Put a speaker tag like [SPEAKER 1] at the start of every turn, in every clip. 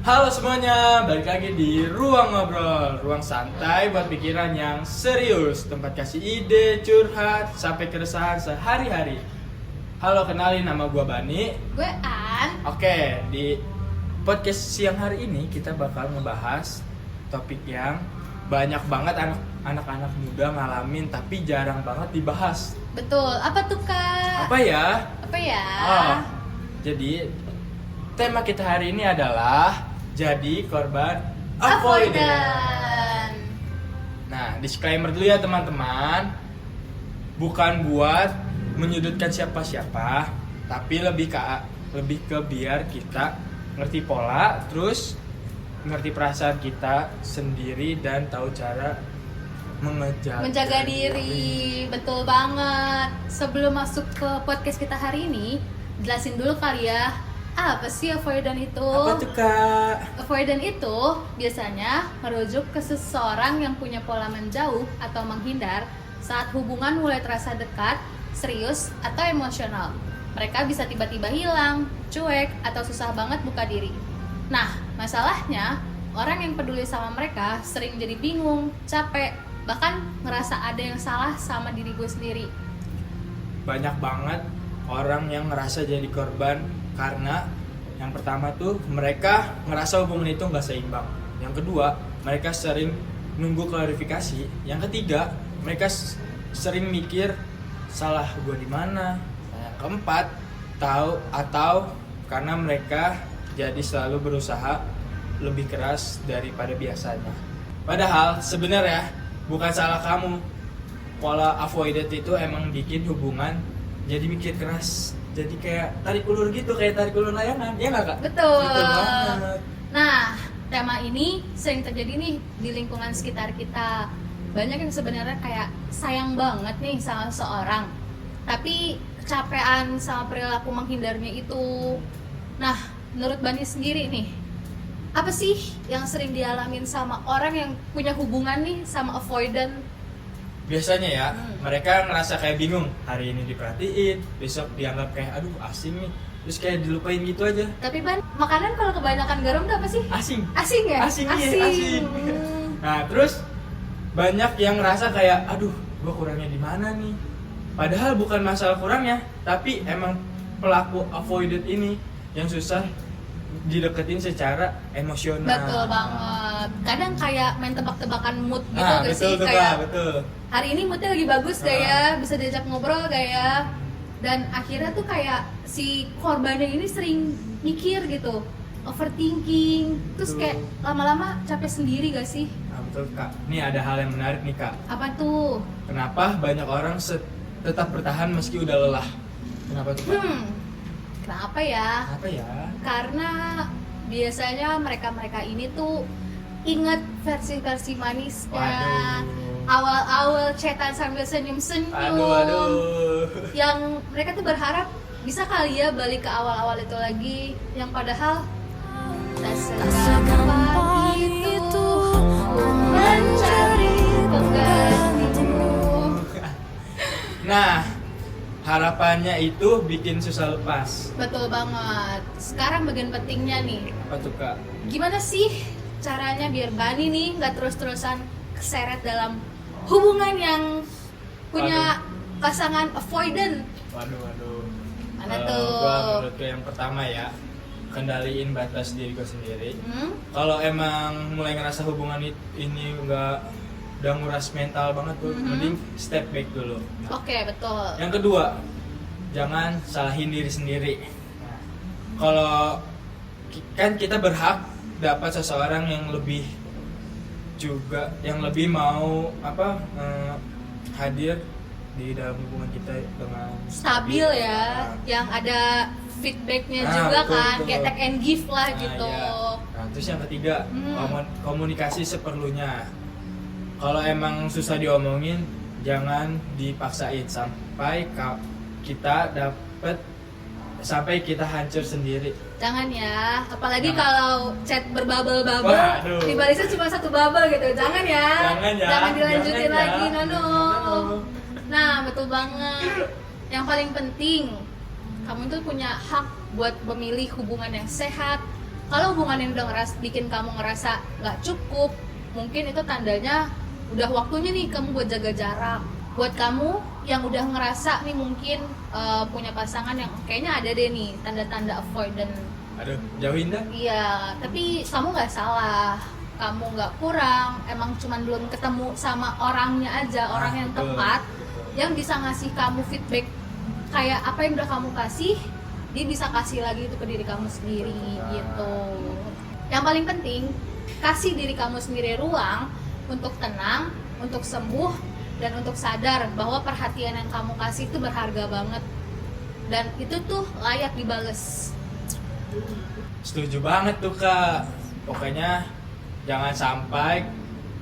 [SPEAKER 1] Halo semuanya, balik lagi di Ruang Ngobrol, ruang santai buat pikiran yang serius, tempat kasih ide, curhat, sampai keresahan sehari-hari. Halo, kenalin, nama gua Bani.
[SPEAKER 2] Gue An.
[SPEAKER 1] Oke, di podcast siang hari ini kita bakal ngebahas topik yang banyak banget anak-anak muda ngalamin tapi jarang banget dibahas.
[SPEAKER 2] Betul, apa tuh Kak?
[SPEAKER 1] Apa ya?
[SPEAKER 2] Apa ya?
[SPEAKER 1] Jadi tema kita hari ini adalah jadi korban avoidant.
[SPEAKER 2] Avoidant.
[SPEAKER 1] Nah, disclaimer dulu ya teman-teman. Bukan buat menyudutkan siapa-siapa, tapi lebih ke biar kita ngerti pola, terus ngerti perasaan kita sendiri dan tahu cara
[SPEAKER 2] Menjaga diri. Betul banget. Sebelum masuk ke podcast kita hari ini, jelasin dulu kali ya. Apa sih avoidant itu?
[SPEAKER 1] Apa tuh Kak?
[SPEAKER 2] Avoidant itu biasanya merujuk ke seseorang yang punya pola menjauh atau menghindar saat hubungan mulai terasa dekat, serius, atau emosional. Mereka bisa tiba-tiba hilang, cuek, atau susah banget buka diri. Nah, masalahnya orang yang peduli sama mereka sering jadi bingung, capek, bahkan ngerasa ada yang salah sama diri gue sendiri.
[SPEAKER 1] Banyak banget orang yang ngerasa jadi korban karena yang pertama tuh mereka ngerasa hubungan itu nggak seimbang. Yang kedua, mereka sering nunggu klarifikasi. Yang ketiga, mereka sering mikir salah gue di mana. Yang keempat, atau karena mereka jadi selalu berusaha lebih keras daripada biasanya. Padahal sebenarnya bukan salah kamu. Pola avoidant itu emang bikin hubungan jadi mikir keras. Jadi kayak tarik ulur gitu, kayak tarik ulur layangan. Ya nggak Kak?
[SPEAKER 2] Betul.
[SPEAKER 1] Betul banget.
[SPEAKER 2] Nah, tema ini sering terjadi nih di lingkungan sekitar kita. Banyak yang sebenarnya kayak sayang banget nih sama seorang, tapi kecapean sama perilaku menghindarnya itu. Nah, menurut Bani sendiri nih, apa sih yang sering dialamin sama orang yang punya hubungan nih sama avoidant?
[SPEAKER 1] Biasanya ya, mereka ngerasa kayak bingung. Hari ini diperhatiin, besok dianggap kayak aduh asing nih. Terus kayak dilupain gitu aja.
[SPEAKER 2] Tapi Ban, makanan kalau kebanyakan garam tuh apa sih?
[SPEAKER 1] Asing.
[SPEAKER 2] Asing ya?
[SPEAKER 1] Asing. Nah, terus banyak yang ngerasa kayak aduh, gua kurangnya di mana nih? Padahal bukan masalah kurangnya, tapi emang pelaku avoidant ini yang susah dideketin secara emosional.
[SPEAKER 2] Betul banget. Kadang kayak main tebak-tebakan mood gitu gak
[SPEAKER 1] betul,
[SPEAKER 2] sih?
[SPEAKER 1] Betul,
[SPEAKER 2] Kayak
[SPEAKER 1] betul.
[SPEAKER 2] hari ini moodnya lagi bagus gak ya? Bisa diajak ngobrol gak ya? Dan akhirnya tuh kayak si korbannya ini sering mikir gitu, overthinking. Terus kayak lama-lama capek sendiri gak sih?
[SPEAKER 1] Nah, betul Kak. Nih ada hal yang menarik nih Kak.
[SPEAKER 2] Apa tuh?
[SPEAKER 1] Kenapa banyak orang tetap bertahan meski udah lelah? Kenapa tuh Kak?
[SPEAKER 2] Kenapa ya?
[SPEAKER 1] Kenapa ya?
[SPEAKER 2] Karena biasanya mereka ini tuh inget versi-versi manisnya.
[SPEAKER 1] Waduh.
[SPEAKER 2] Awal-awal chatan sambil senyum-senyum.
[SPEAKER 1] Aduh.
[SPEAKER 2] Yang mereka tuh berharap bisa kali ya balik ke awal-awal itu lagi. Yang padahal tak segampang itu mencari penggantimu.
[SPEAKER 1] Nah, harapannya itu bikin susah lepas.
[SPEAKER 2] Betul banget. Sekarang bagian pentingnya nih,
[SPEAKER 1] Apa tuh Kak?
[SPEAKER 2] gimana sih caranya biar Bani nih nggak terus-terusan keseret dalam hubungan yang punya pasangan avoidant?
[SPEAKER 1] Waduh.
[SPEAKER 2] Mana tuh?
[SPEAKER 1] Gua menurut gue yang pertama ya, kendaliin batas diri gue sendiri. Kalau emang mulai ngerasa hubungan ini udah nguras mental banget tuh, mending step back dulu.
[SPEAKER 2] Oke, betul.
[SPEAKER 1] Yang kedua, jangan salahin diri sendiri. Nah, kalau kan kita berhak dapat seseorang yang lebih mau hadir di dalam hubungan kita dengan
[SPEAKER 2] Stabil ya, yang ada feedbacknya juga
[SPEAKER 1] betul,
[SPEAKER 2] kan,
[SPEAKER 1] betul.
[SPEAKER 2] kayak take and give lah gitu.
[SPEAKER 1] Iya. Nah, terus yang ketiga, komunikasi seperlunya. Kalau emang susah diomongin, jangan dipaksain sampai kita hancur sendiri.
[SPEAKER 2] Jangan ya, apalagi
[SPEAKER 1] Jangan.
[SPEAKER 2] kalau chat berbubble-bubble,
[SPEAKER 1] Waduh.
[SPEAKER 2] dibalasnya cuma satu bubble gitu. Jangan ya. Jangan dilanjutin
[SPEAKER 1] jangan
[SPEAKER 2] lagi,
[SPEAKER 1] ya.
[SPEAKER 2] Nano. Nah, betul banget. Yang paling penting, kamu tuh punya hak buat memilih hubungan yang sehat, Kalau hubungan ini udah bikin kamu ngerasa nggak cukup, mungkin itu tandanya udah waktunya nih kamu buat jaga jarak. Buat kamu yang udah ngerasa nih mungkin punya pasangan yang kayaknya ada deh nih tanda-tanda avoidant.
[SPEAKER 1] Aduh, jauhin dah.
[SPEAKER 2] Iya, tapi kamu nggak salah, kamu nggak kurang, emang cuman belum ketemu sama orangnya aja, orang yang
[SPEAKER 1] betul.
[SPEAKER 2] tepat, yang bisa ngasih kamu feedback kayak apa yang udah kamu kasih, dia bisa kasih lagi itu ke diri kamu sendiri gitu. Yang paling penting, kasih diri kamu sendiri ruang untuk tenang, untuk sembuh, dan untuk sadar bahwa perhatian yang kamu kasih itu berharga banget dan itu tuh layak dibales.
[SPEAKER 1] Setuju banget tuh Kak. Pokoknya jangan sampai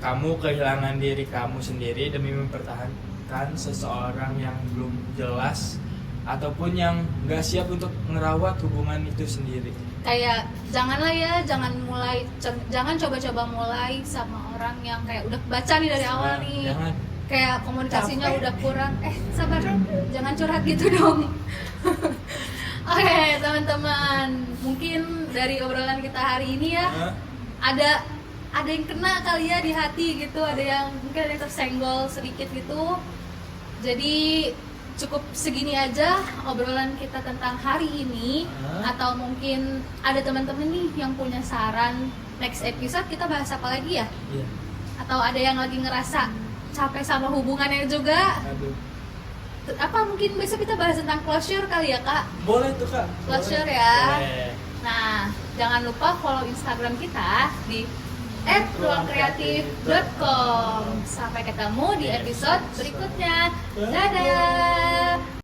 [SPEAKER 1] kamu kehilangan diri kamu sendiri demi mempertahankan seseorang yang belum jelas ataupun yang gak siap untuk ngerawat hubungan itu sendiri.
[SPEAKER 2] Kayak janganlah ya, jangan coba-coba mulai sama orang yang kayak udah baca nih dari awal nih.
[SPEAKER 1] Jangan.
[SPEAKER 2] Kayak komunikasinya udah kurang. Sabar, jangan curhat gitu dong. Oke, teman-teman, mungkin dari obrolan kita hari ini ya, ada yang kena kali ya di hati gitu, ada yang mungkin ada yang tersenggol sedikit gitu. Jadi cukup segini aja obrolan kita tentang hari ini. Atau mungkin ada teman-teman nih yang punya saran, next episode kita bahas apa lagi ya?
[SPEAKER 1] Iya.
[SPEAKER 2] Atau ada yang lagi ngerasa capek sama hubungannya juga?
[SPEAKER 1] Aduh.
[SPEAKER 2] Apa mungkin besok kita bahas tentang closure kali ya Kak?
[SPEAKER 1] Boleh tuh Kak.
[SPEAKER 2] Closure
[SPEAKER 1] Boleh.
[SPEAKER 2] ya.
[SPEAKER 1] Boleh.
[SPEAKER 2] Nah, jangan lupa follow Instagram kita di @ruangkreatif.com. Sampai ketemu di episode berikutnya. Dadah.